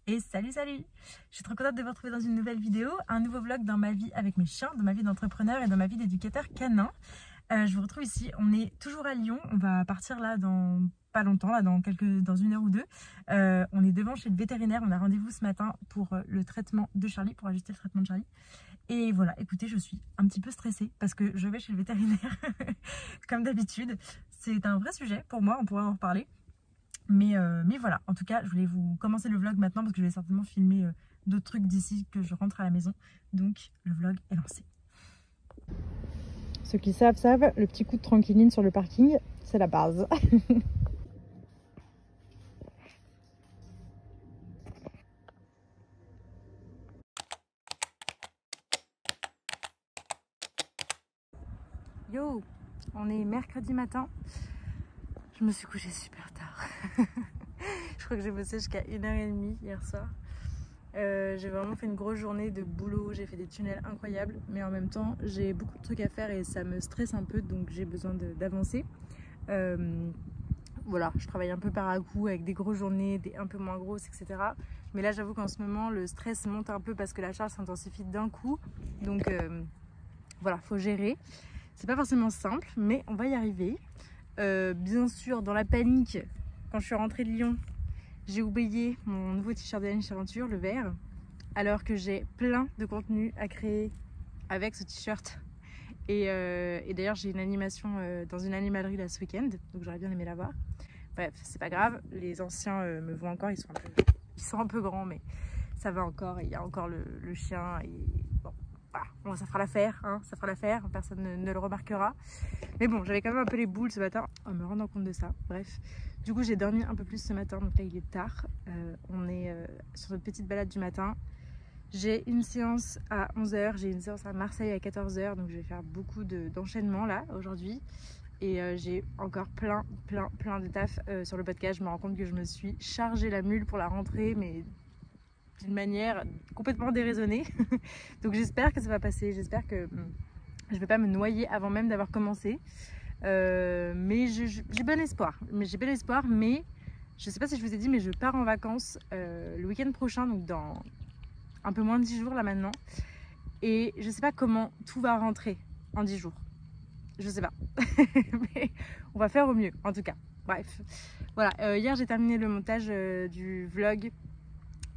Et salut! Je suis trop contente de vous retrouver dans une nouvelle vidéo, un nouveau vlog dans ma vie avec mes chiens, dans ma vie d'entrepreneur et dans ma vie d'éducateur canin. Je vous retrouve ici, on est toujours à Lyon, on va partir là dans pas longtemps, là dans 1 heure ou 2. On est devant chez le vétérinaire, on a rendez-vous ce matin pour le traitement de Charlie, pour ajuster le traitement de Charlie. Et voilà, écoutez, je suis un petit peu stressée parce que je vais chez le vétérinaire comme d'habitude. C'est un vrai sujet pour moi, on pourrait en reparler. Mais voilà, en tout cas, je voulais vous commencer le vlog maintenant parce que je vais certainement filmer d'autres trucs d'ici que je rentre à la maison. Donc, le vlog est lancé. Ceux qui savent, le petit coup de tranquilline sur le parking, c'est la base. Yo, on est mercredi matin. Je me suis couchée super tard. Je crois que j'ai bossé jusqu'à 1h30 hier soir. J'ai vraiment fait une grosse journée de boulot, j'ai fait des tunnels incroyables, mais en même temps j'ai beaucoup de trucs à faire et ça me stresse un peu, donc j'ai besoin d'avancer. Voilà, je travaille un peu par à coup avec des grosses journées, des un peu moins grosses, etc. Mais là j'avoue qu'en ce moment le stress monte un peu parce que la charge s'intensifie d'un coup, donc voilà, faut gérer. C'est pas forcément simple, mais on va y arriver. Bien sûr, dans la panique, quand je suis rentrée de Lyon, j'ai oublié mon nouveau t-shirt de Niche Aventure, le vert, alors que j'ai plein de contenu à créer avec ce t-shirt. Et d'ailleurs, j'ai une animation dans une animalerie là ce week-end, donc j'aurais bien aimé la voir. Bref, c'est pas grave, les anciens me voient encore, ils sont un peu grands, mais ça va encore, il y a encore le chien, et bon, voilà, bon, ça fera l'affaire, hein, ça fera l'affaire, personne ne le remarquera. Mais bon, j'avais quand même un peu les boules ce matin en me rendant compte de ça, bref. Du coup, j'ai dormi un peu plus ce matin, donc là il est tard. On est sur notre petite balade du matin. J'ai une séance à 11h, j'ai une séance à Marseille à 14h, donc je vais faire beaucoup d'enchaînements là aujourd'hui. Et j'ai encore plein de taf sur le podcast. Je me rends compte que je me suis chargée la mule pour la rentrée, mais d'une manière complètement déraisonnée. Donc j'espère que ça va passer, j'espère que je ne vais pas me noyer avant même d'avoir commencé. Mais j'ai bon espoir. Mais je sais pas si je vous ai dit, mais je pars en vacances le week-end prochain, donc dans un peu moins de 10 jours là maintenant. Et je sais pas comment tout va rentrer en 10 jours. Je sais pas. Mais on va faire au mieux en tout cas. Bref. Voilà, hier j'ai terminé le montage du vlog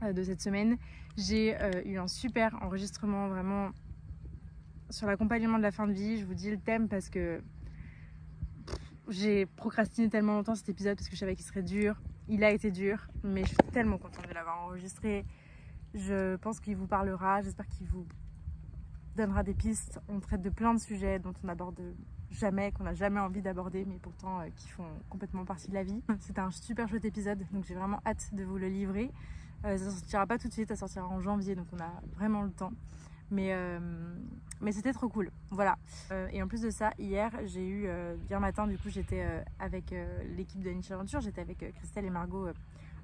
de cette semaine. J'ai eu un super enregistrement vraiment sur l'accompagnement de la fin de vie. Je vous dis le thème parce que j'ai procrastiné tellement longtemps cet épisode parce que je savais qu'il serait dur. Il a été dur, mais je suis tellement contente de l'avoir enregistré. Je pense qu'il vous parlera, j'espère qu'il vous donnera des pistes. On traite de plein de sujets dont on n'aborde jamais, qu'on n'a jamais envie d'aborder, mais pourtant qui font complètement partie de la vie. C'était un super chouette épisode, donc j'ai vraiment hâte de vous le livrer. Ça sortira pas tout de suite, ça sortira en janvier, donc on a vraiment le temps. Mais c'était trop cool, voilà. Et en plus de ça, hier matin, du coup j'étais avec l'équipe de Niche Aventure, j'étais avec Christelle et Margot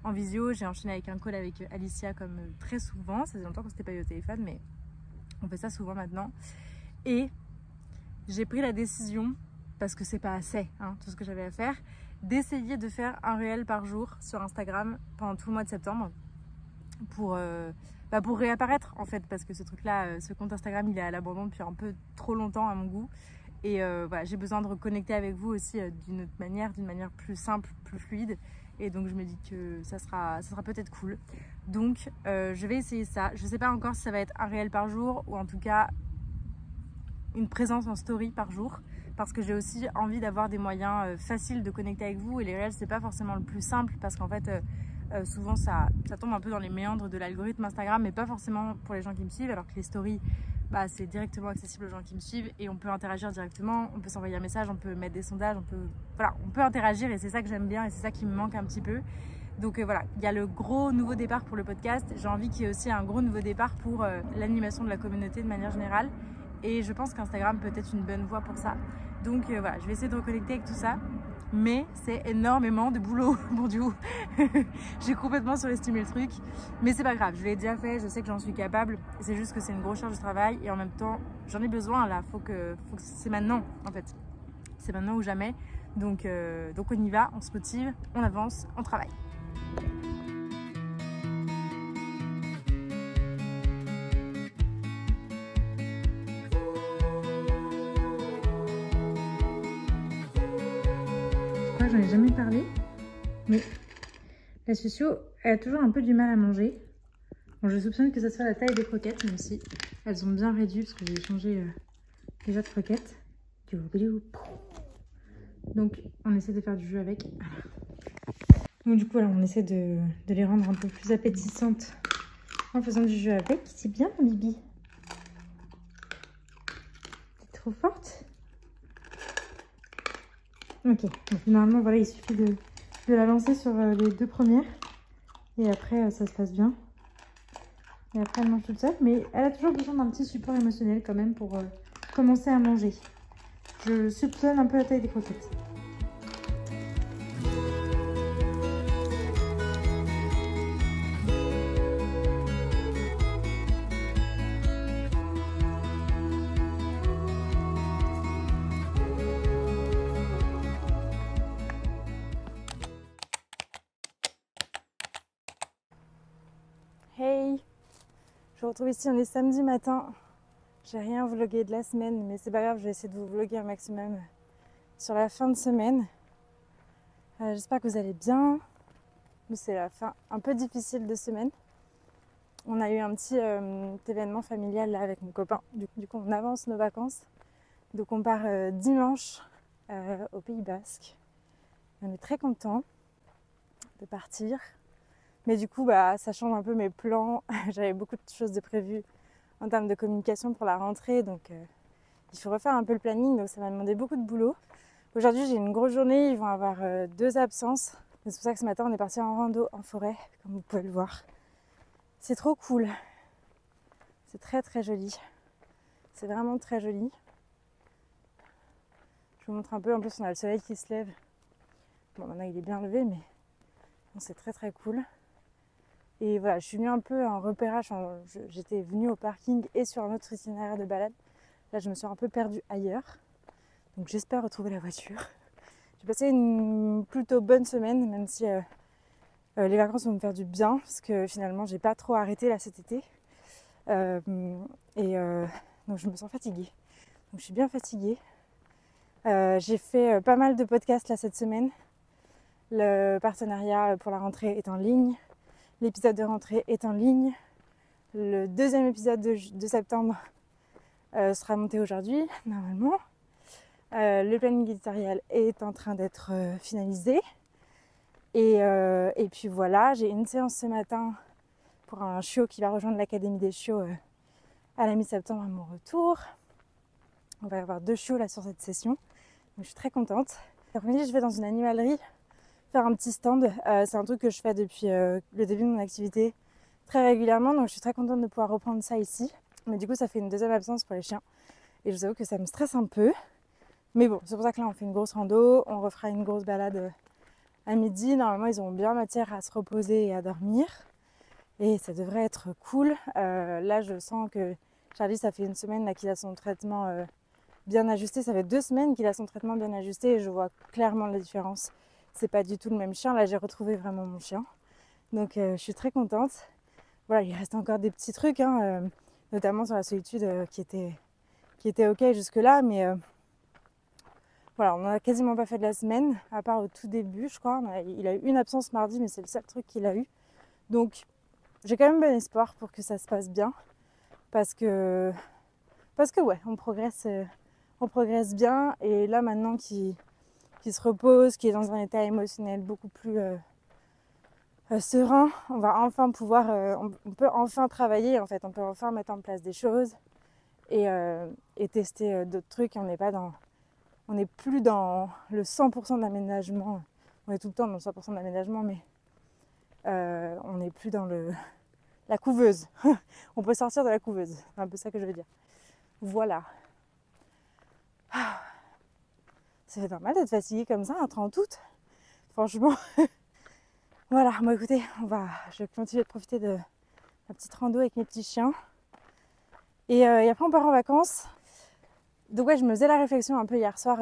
en visio. J'ai enchaîné avec un call avec Alicia comme très souvent, ça faisait longtemps qu'on s'était pas eu au téléphone, mais on fait ça souvent maintenant. Et j'ai pris la décision, parce que c'est pas assez hein, tout ce que j'avais à faire, d'essayer de faire un réel par jour sur Instagram pendant tout le mois de septembre pour réapparaître en fait, parce que ce truc là, ce compte Instagram il est à l'abandon depuis un peu trop longtemps à mon goût. Et voilà, j'ai besoin de reconnecter avec vous aussi d'une autre manière, d'une manière plus simple, plus fluide. Et donc je me dis que ça sera peut-être cool. Donc je vais essayer ça. Je sais pas encore si ça va être un réel par jour ou en tout cas une présence en story par jour, parce que j'ai aussi envie d'avoir des moyens faciles de connecter avec vous. Et les réels c'est pas forcément le plus simple parce qu'en fait souvent ça tombe un peu dans les méandres de l'algorithme Instagram, mais pas forcément pour les gens qui me suivent, alors que les stories c'est directement accessible aux gens qui me suivent et on peut interagir directement, on peut s'envoyer un message, on peut mettre des sondages, on peut interagir, et c'est ça que j'aime bien et c'est ça qui me manque un petit peu. Donc voilà, il y a le gros nouveau départ pour le podcast. J'ai envie qu'il y ait aussi un gros nouveau départ pour l'animation de la communauté de manière générale, et je pense qu'Instagram peut être une bonne voie pour ça. Donc voilà, je vais essayer de reconnecter avec tout ça. Mais c'est énormément de boulot, mon Dieu. J'ai complètement surestimé le truc, mais c'est pas grave, je l'ai déjà fait, je sais que j'en suis capable. C'est juste que c'est une grosse charge de travail et en même temps j'en ai besoin là, faut que c'est maintenant en fait, c'est maintenant ou jamais. Donc on y va, on se motive, on avance, on travaille. vrai que j'en ai jamais parlé, mais la Sucio, elle a toujours un peu du mal à manger. Bon, je soupçonne que ça soit la taille des croquettes, même si elles ont bien réduit parce que j'ai changé déjà de croquettes. Donc on essaie de faire du jus avec. Donc du coup là on essaie de les rendre un peu plus appétissantes en faisant du jus avec. C'est bien mon Bibi. T'es trop forte. Ok, donc normalement voilà, il suffit de la lancer sur les 2 premières. Et après ça se passe bien. Et après elle mange toute seule. Mais elle a toujours besoin d'un petit support émotionnel quand même pour commencer à manger. Je soupçonne un peu la taille des croquettes. Hey, je vous retrouve ici, on est samedi matin. J'ai rien vlogué de la semaine, mais c'est pas grave, je vais essayer de vous vlogger un maximum sur la fin de semaine. J'espère que vous allez bien. Nous, c'est la fin un peu difficile de semaine. On a eu un petit événement familial là avec mon copain. Du coup, on avance nos vacances. Donc, on part dimanche au Pays Basque. On est très contents de partir. Mais du coup, ça change un peu mes plans. J'avais beaucoup de choses de prévues en termes de communication pour la rentrée. Donc, il faut refaire un peu le planning. Donc, ça m'a demandé beaucoup de boulot. Aujourd'hui, j'ai une grosse journée. Ils vont avoir 2 absences. C'est pour ça que ce matin, on est parti en rando en forêt, comme vous pouvez le voir. C'est trop cool. C'est très, très joli. C'est vraiment très joli. Je vous montre un peu. En plus, on a le soleil qui se lève. Bon, maintenant, il est bien levé, mais bon, c'est très, très cool. Et voilà, je suis venue un peu en repérage. J'étais venue au parking et sur un autre itinéraire de balade. Là, je me suis un peu perdue ailleurs. Donc, j'espère retrouver la voiture. J'ai passé une plutôt bonne semaine, même si les vacances vont me faire du bien. Parce que finalement, j'ai pas trop arrêté là cet été. Donc, je me sens fatiguée. Donc, je suis bien fatiguée. J'ai fait pas mal de podcasts là cette semaine. Le partenariat pour la rentrée est en ligne. L'épisode de rentrée est en ligne. Le 2e épisode de septembre sera monté aujourd'hui, normalement. Le planning éditorial est en train d'être finalisé. Et puis voilà, j'ai une séance ce matin pour un chiot qui va rejoindre l'Académie des chiots à la mi-septembre à mon retour. On va y avoir 2 chiots là sur cette session. Donc je suis très contente. L'après-midi, je vais dans une animalerie faire un petit stand. C'est un truc que je fais depuis le début de mon activité très régulièrement, donc je suis très contente de pouvoir reprendre ça ici. Mais du coup, ça fait une 2e absence pour les chiens et je vous avoue que ça me stresse un peu. Mais bon, c'est pour ça que là, on fait une grosse rando, on refera une grosse balade à midi. Normalement, ils auront bien matière à se reposer et à dormir et ça devrait être cool. Là, je sens que Charlie, ça fait une semaine là, qu'il a son traitement bien ajusté. Ça fait 2 semaines qu'il a son traitement bien ajusté et je vois clairement la différence. C'est pas du tout le même chien. Là, j'ai retrouvé vraiment mon chien. Donc, je suis très contente. Voilà, il reste encore des petits trucs, notamment sur la solitude qui était ok jusque-là. Mais voilà, on n'a quasiment pas fait de la semaine, à part au tout début, je crois. Il a eu une absence mardi, mais c'est le seul truc qu'il a eu. Donc, j'ai quand même bon espoir pour que ça se passe bien. Parce que ouais, on progresse bien. Et là, maintenant qu'il se repose, qui est dans un état émotionnel beaucoup plus serein, on va enfin pouvoir, on peut enfin travailler en fait, on peut enfin mettre en place des choses et tester d'autres trucs. On n'est plus dans le 100% d'aménagement, on est tout le temps dans le 100% d'aménagement, mais on n'est plus dans la couveuse. On peut sortir de la couveuse, c'est un peu ça que je veux dire. Voilà. Ça fait normal d'être fatiguée comme ça, un 30 août. Franchement. Voilà, bon écoutez, je vais continuer de profiter de ma petite rando avec mes petits chiens. Et après, on part en vacances. Donc ouais, je me faisais la réflexion un peu hier soir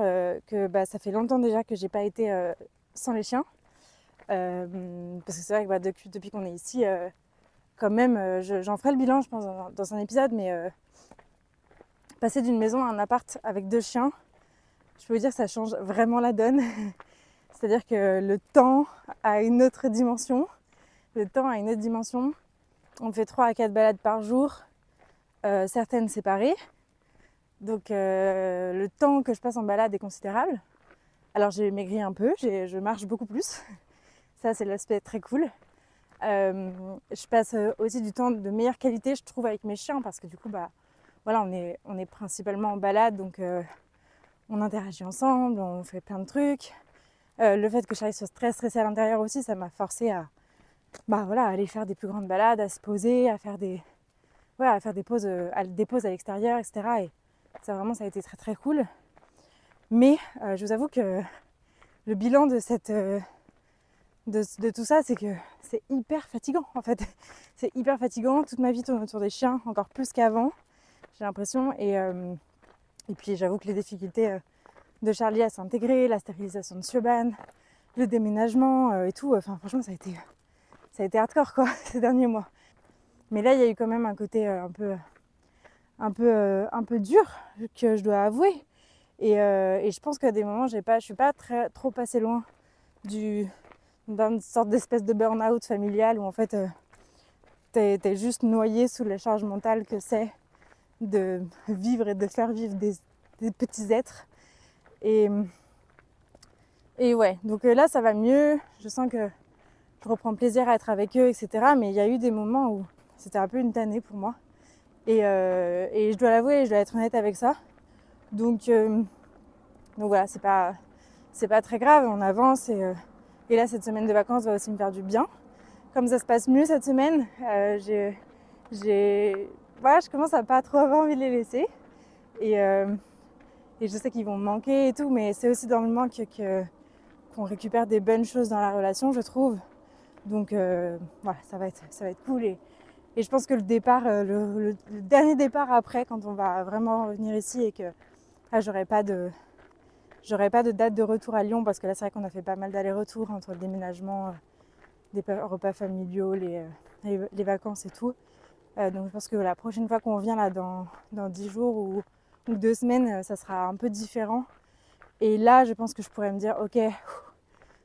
que ça fait longtemps déjà que j'ai pas été sans les chiens. Parce que c'est vrai que depuis qu'on est ici, quand même, j'en ferai le bilan, je pense, dans un épisode, mais passer d'une maison à un appart avec 2 chiens, je peux vous dire que ça change vraiment la donne. C'est-à-dire que le temps a une autre dimension. Le temps a une autre dimension. On fait 3 à 4 balades par jour, certaines séparées. Donc le temps que je passe en balade est considérable. Alors j'ai maigri un peu, je marche beaucoup plus. Ça c'est l'aspect très cool. Je passe aussi du temps de meilleure qualité, je trouve, avec mes chiens, parce que du coup, bah, voilà, on est principalement en balade, donc on interagit ensemble, on fait plein de trucs. Le fait que Charlie soit très stressé à l'intérieur aussi, ça m'a forcé à, bah, voilà, aller faire des plus grandes balades, à se poser, à faire des pauses, des pauses à l'extérieur, etc. Et ça vraiment, ça a été très très cool. Mais je vous avoue que le bilan de de tout ça, c'est que c'est hyper fatigant en fait. C'est hyper fatigant, toute ma vie tourne autour des chiens, encore plus qu'avant, j'ai l'impression. Et puis j'avoue que les difficultés de Charlie à s'intégrer, la stérilisation de Siobhan, le déménagement et tout, enfin franchement ça a été hardcore quoi ces derniers mois. Mais là il y a eu quand même un côté un peu dur que je dois avouer. Et je pense qu'à des moments je suis pas trop passée loin d'une sorte d'espèce de burn-out familial où en fait t'es juste noyé sous la charge mentale que c'est de vivre et de faire vivre des petits êtres. Et ouais, donc là ça va mieux, je sens que je reprends plaisir à être avec eux, etc. Mais il y a eu des moments où c'était un peu une tannée pour moi. Et je dois l'avouer, je dois être honnête avec ça. Donc voilà, c'est pas très grave, on avance. Et là, cette semaine de vacances va aussi me faire du bien. Comme ça se passe mieux cette semaine, voilà, je commence à pas trop avoir envie de les laisser. Et je sais qu'ils vont me manquer et tout, mais c'est aussi dans le manque qu'on récupère des bonnes choses dans la relation, je trouve. Donc voilà, ça va être cool. Et je pense que le départ, le dernier départ après, quand on va vraiment revenir ici et que j'aurai pas de date de retour à Lyon, parce que là c'est vrai qu'on a fait pas mal d'allers-retours entre le déménagement, des repas familiaux, les vacances et tout. Donc je pense que la prochaine fois qu'on vient là dans 10 jours ou 2 semaines, ça sera un peu différent. Et là je pense que je pourrais me dire ok,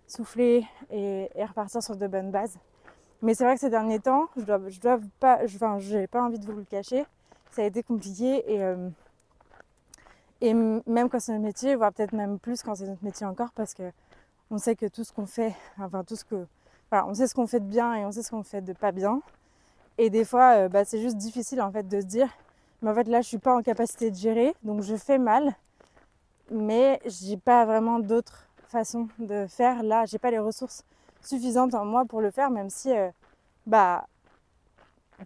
souffler et repartir sur de bonnes bases. Mais c'est vrai que ces derniers temps, j'ai pas envie de vous le cacher, ça a été compliqué et même quand c'est notre métier, voire peut-être même plus quand c'est notre métier encore, parce que on sait que tout ce qu'on fait, on sait ce qu'on fait de bien et on sait ce qu'on fait de pas bien. Et des fois, c'est juste difficile en fait de se dire, mais en fait là je suis pas en capacité de gérer, donc je fais mal, mais j'ai pas vraiment d'autres façons de faire. Là, j'ai pas les ressources suffisantes en moi pour le faire, même si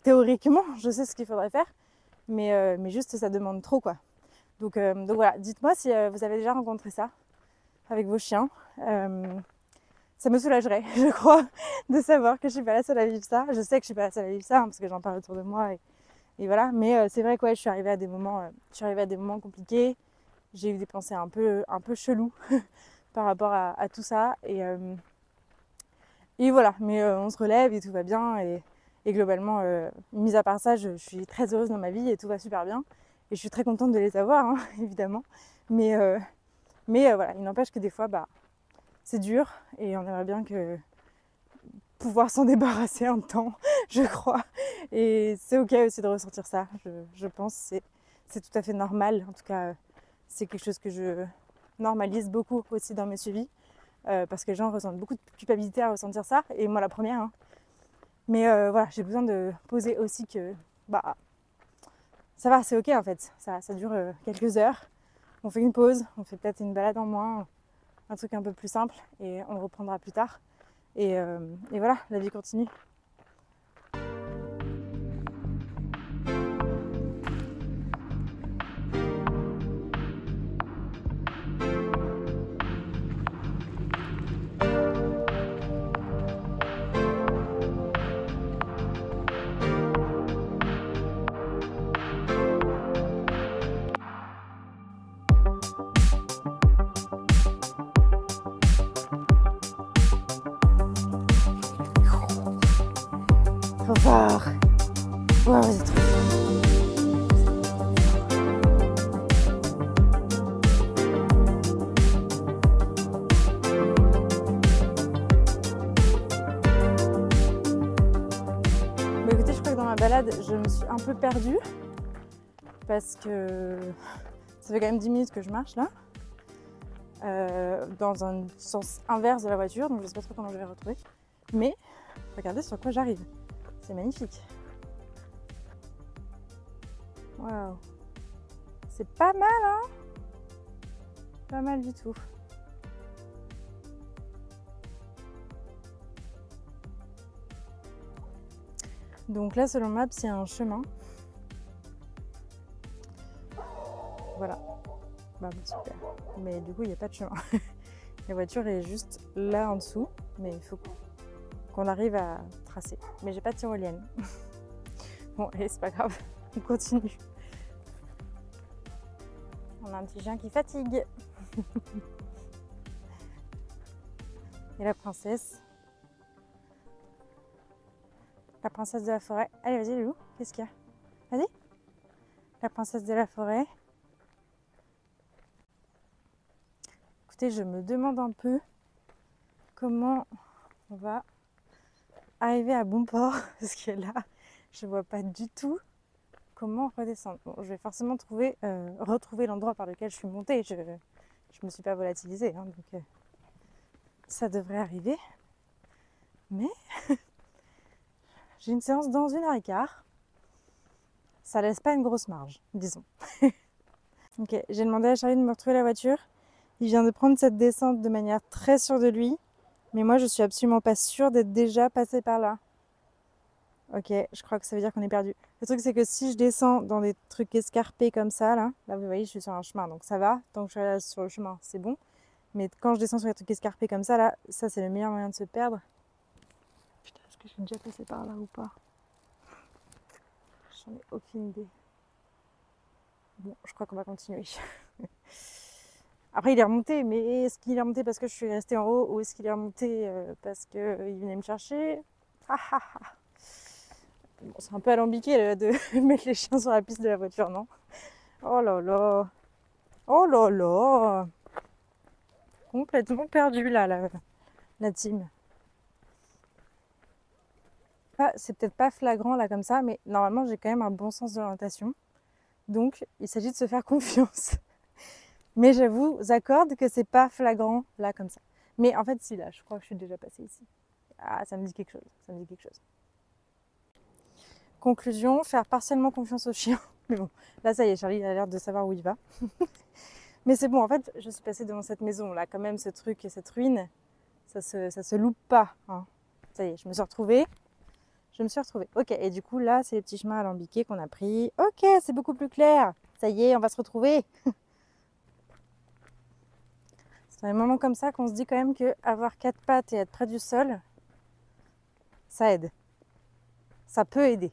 théoriquement je sais ce qu'il faudrait faire, mais juste ça demande trop quoi. Donc voilà, dites-moi si vous avez déjà rencontré ça avec vos chiens. Ça me soulagerait, je crois, de savoir que je suis pas la seule à vivre ça. Je sais que je suis pas la seule à vivre ça, parce que j'en parle autour de moi et voilà. Mais c'est vrai que ouais, je suis arrivée à des moments compliqués. J'ai eu des pensées un peu cheloues par rapport à tout ça. Et voilà, mais on se relève et tout va bien. Et globalement, mis à part ça, je suis très heureuse dans ma vie et tout va super bien. Et je suis très contente de les avoir, hein, évidemment. Mais voilà, il n'empêche que des fois, c'est dur. Et on aimerait bien pouvoir s'en débarrasser un temps, je crois. Et c'est ok aussi de ressentir ça, je pense. C'est tout à fait normal. En tout cas, c'est quelque chose que je normalise beaucoup aussi dans mes suivis. Parce que les gens ressentent beaucoup de culpabilité à ressentir ça. Et moi, la première. Hein. Mais voilà, j'ai besoin de poser aussi que... ça va, c'est ok en fait, ça dure quelques heures, on fait une pause, on fait peut-être une balade en moins, un truc un peu plus simple et on reprendra plus tard. Et voilà, la vie continue. Trop fort. Wow, vous êtes trop fort. ma balade, je me suis un peu perdue parce que ça fait quand même 10 minutes que je marche là, dans un sens inverse de la voiture, donc je sais pas trop comment je vais retrouver. Mais regardez sur quoi j'arrive, c'est magnifique. Waouh, c'est pas mal, hein? Pas mal du tout. Donc là, selon Maps, il y a un chemin. Voilà. Bah, super. Mais du coup, il n'y a pas de chemin. La voiture est juste là en dessous, mais il faut qu'on arrive à tracer. Mais j'ai pas de tyrolienne. Bon, allez, c'est pas grave. On continue. On a un petit chien qui fatigue. Et la princesse. La princesse de la forêt. Allez, vas-y, elle est où? Qu'est-ce qu'il y a? Vas-y. La princesse de la forêt. Écoutez, je me demande un peu comment on va arriver à bon port. Parce que là, je vois pas du tout comment redescendre. Bon, je vais forcément retrouver l'endroit par lequel je suis montée. Je me suis pas volatilisée, hein, donc ça devrait arriver. Mais j'ai une séance dans 1h15. Ça laisse pas une grosse marge, disons. Ok, j'ai demandé à Charlie de me retrouver la voiture. Il vient de prendre cette descente de manière très sûre de lui. Mais moi, je suis absolument pas sûre d'être déjà passée par là. Ok, je crois que ça veut dire qu'on est perdu. Le truc, c'est que si je descends dans des trucs escarpés comme ça, là vous voyez, je suis sur un chemin, donc ça va. Tant que je suis là sur le chemin, c'est bon. Mais quand je descends sur des trucs escarpés comme ça, là, ça, c'est le meilleur moyen de se perdre. Putain, est-ce que je suis déjà passée par là ou pas? J'en ai aucune idée. Bon, je crois qu'on va continuer. Après, il est remonté, mais est-ce qu'il est remonté parce que je suis restée en haut ou est-ce qu'il est remonté parce qu'il venait me chercher? Bon, c'est un peu alambiqué de mettre les chiens sur la piste de la voiture, non? Oh là là! Oh là là! Complètement perdu là, la team. Ah, c'est peut-être pas flagrant là comme ça, mais normalement j'ai quand même un bon sens d'orientation. Donc il s'agit de se faire confiance. Mais je vous accorde que c'est pas flagrant là comme ça. Mais en fait si, là, je crois que je suis déjà passée ici. Ah, ça me dit quelque chose, ça me dit quelque chose. Conclusion, faire partiellement confiance au chien. Mais bon, là ça y est, Charlie a l'air de savoir où il va. Mais c'est bon, en fait, je suis passée devant cette maison là, quand même ce truc et cette ruine, ça se loupe pas, hein. Ça y est, je me suis retrouvée. Ok, et du coup là, c'est les petits chemins alambiqués qu'on a pris. Ok, c'est beaucoup plus clair. Ça y est, on va se retrouver. C'est dans les moments comme ça qu'on se dit quand même que avoir 4 pattes et être près du sol, ça aide. Ça peut aider.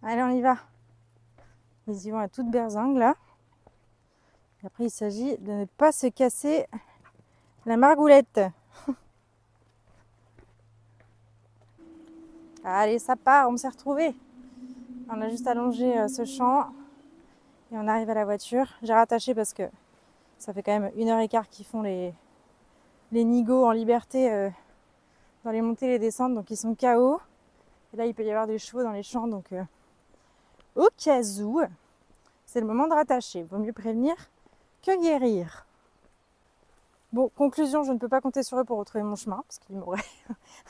Allez, on y va. Ils y vont à toute berzingue là. Et après, il s'agit de ne pas se casser la margoulette. Allez, ça part, on s'est retrouvés. On a juste allongé ce champ et on arrive à la voiture. J'ai rattaché parce que ça fait quand même 1h15 qu'ils font les nigauds en liberté dans les montées et les descentes, donc ils sont KO. Et là, il peut y avoir des chevaux dans les champs, donc au cas où, c'est le moment de rattacher. Vaut mieux prévenir que guérir. Bon, conclusion, je ne peux pas compter sur eux pour retrouver mon chemin, parce qu'ils m'auraient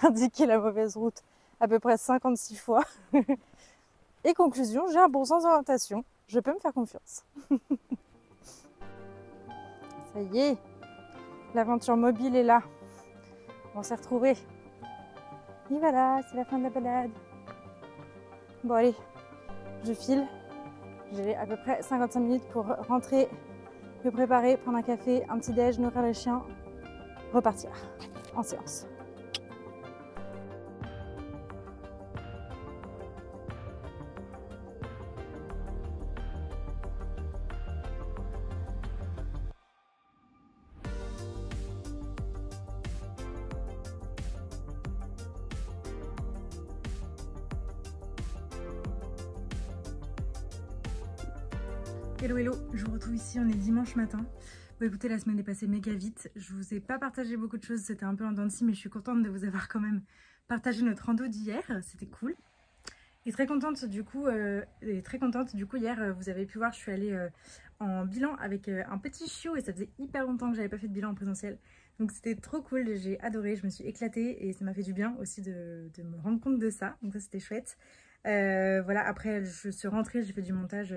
indiqué la mauvaise route à peu près 56 fois. Et conclusion, j'ai un bon sens d'orientation, je peux me faire confiance. Ça y est, l'aventure mobile est là. On s'est retrouvés. Et voilà, c'est la fin de la balade. Bon allez, je file. J'ai à peu près 55 minutes pour rentrer, me préparer, prendre un café, un petit déj, nourrir les chiens, repartir en séance. Hello hello, je vous retrouve ici, on est dimanche matin. Bon, écoutez, la semaine est passée méga vite. Je vous ai pas partagé beaucoup de choses, c'était un peu en dents de scie, mais je suis contente de vous avoir quand même partagé notre rando d'hier. C'était cool. Et très contente du coup, hier, vous avez pu voir, je suis allée en bilan avec un petit chiot et ça faisait hyper longtemps que j'avais pas fait de bilan en présentiel. Donc c'était trop cool, j'ai adoré, je me suis éclatée et ça m'a fait du bien aussi de me rendre compte de ça. Donc ça c'était chouette. Voilà, après je suis rentrée, j'ai fait du montage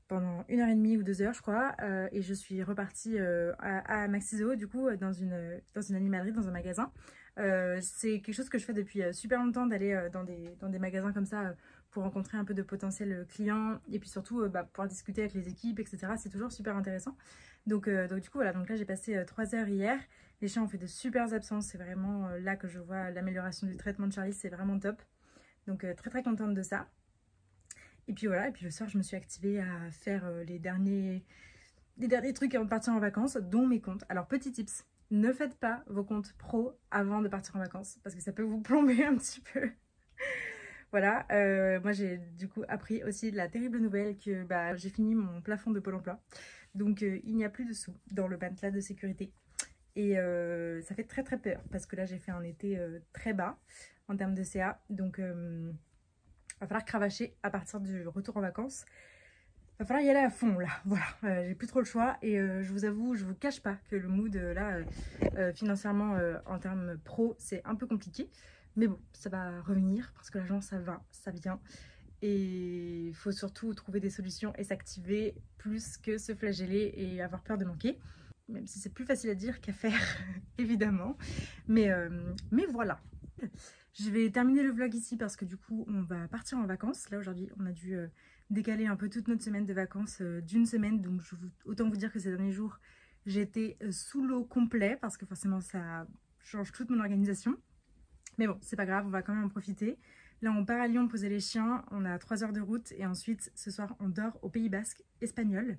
pendant 1h30 ou 2 heures je crois, et je suis repartie à Maxi-Zoo du coup dans une animalerie, dans un magasin. C'est quelque chose que je fais depuis super longtemps, d'aller dans des magasins comme ça pour rencontrer un peu de potentiels clients et puis surtout pouvoir discuter avec les équipes, etc. C'est toujours super intéressant. Donc du coup voilà, donc là j'ai passé 3 heures hier. Les chiens ont fait de super absences, c'est vraiment là que je vois l'amélioration du traitement de Charlie, c'est vraiment top. Donc très très contente de ça. Et puis voilà, et puis le soir je me suis activée à faire les derniers trucs avant de partir en vacances, dont mes comptes. Alors petit tips, ne faites pas vos comptes pro avant de partir en vacances, parce que ça peut vous plomber un petit peu. Voilà, moi j'ai du coup appris aussi la terrible nouvelle que j'ai fini mon plafond de Pôle emploi. Donc il n'y a plus de sous dans le matelas de sécurité. Et ça fait très très peur, parce que là j'ai fait un été très bas en termes de CA. Donc va falloir cravacher à partir du retour en vacances. Va falloir y aller à fond là, voilà, j'ai plus trop le choix et je vous avoue, je vous cache pas que le mood là, financièrement en termes pro, c'est un peu compliqué. Mais bon, ça va revenir parce que l'argent ça va, ça vient. Et il faut surtout trouver des solutions et s'activer plus que se flageller et avoir peur de manquer. Même si c'est plus facile à dire qu'à faire, évidemment. Mais voilà. Je vais terminer le vlog ici parce que du coup on va partir en vacances. Là aujourd'hui on a dû décaler un peu toute notre semaine de vacances d'une semaine. Donc autant vous dire que ces derniers jours j'étais sous l'eau complet parce que forcément ça change toute mon organisation. Mais bon, c'est pas grave, on va quand même en profiter. Là on part à Lyon poser les chiens, on a 3 heures de route et ensuite ce soir on dort au Pays Basque espagnol.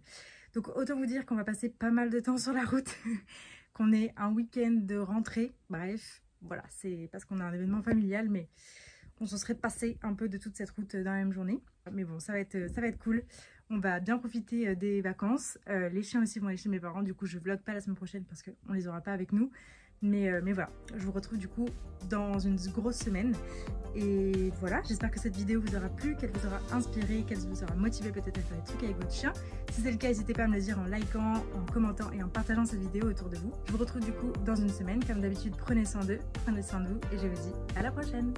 Donc autant vous dire qu'on va passer pas mal de temps sur la route, qu'on est un week-end de rentrée, bref. Voilà, c'est parce qu'on a un événement familial, mais on se serait passé un peu de toute cette route dans la même journée. Mais bon, ça va être cool. On va bien profiter des vacances. Les chiens aussi vont aller chez mes parents. Du coup, je vlog pas la semaine prochaine parce qu'on les aura pas avec nous. Mais voilà, je vous retrouve du coup dans une grosse semaine. Et voilà, j'espère que cette vidéo vous aura plu, qu'elle vous aura inspiré, qu'elle vous aura motivé peut-être à faire des trucs avec votre chien. Si c'est le cas, n'hésitez pas à me le dire en likant, en commentant et en partageant cette vidéo autour de vous. Je vous retrouve du coup dans une semaine. Comme d'habitude, prenez soin d'eux, prenez soin de vous et je vous dis à la prochaine.